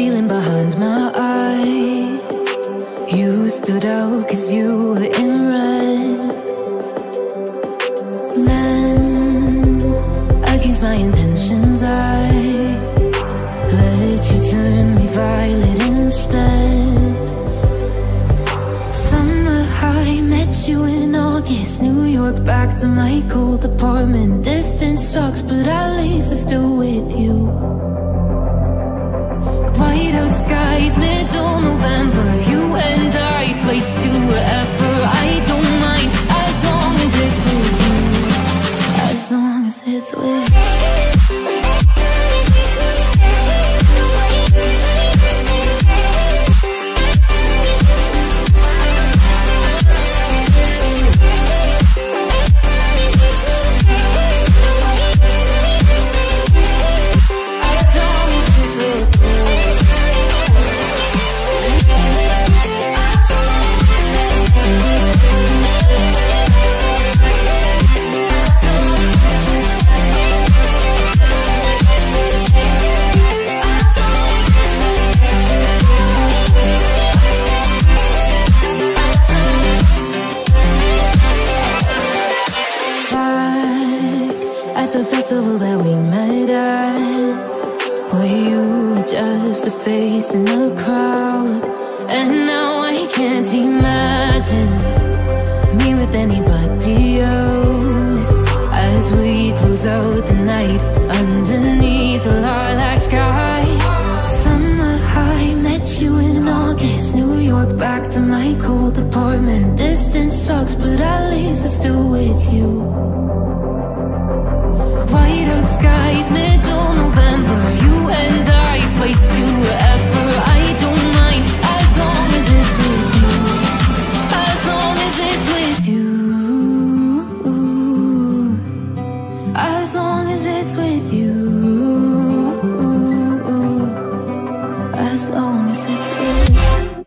feeling behind my eyes. You stood out 'cause you were in red. Then, against my intentions, I let you turn me violet instead. Summer high, met you in August. New York, back to my cold apartment. Distance sucks, but at least I'm still with you. Whiteout skies, middle November. You and I, flights to wherever. I don't mind, as long as it's with you. As long as it's with you. That we met at, where you were just a face in a crowd. And now I can't imagine me with anybody else. As we close out the night underneath the lilac sky. Summer high, met you in August. New York, back to my cold apartment. Distance sucks, but at least I'm still with you. Whiteout skies, middle November. You and I, flights to wherever. I don't mind, as long as it's with you. As long as it's with you. As long as it's with you. As long as it's with you.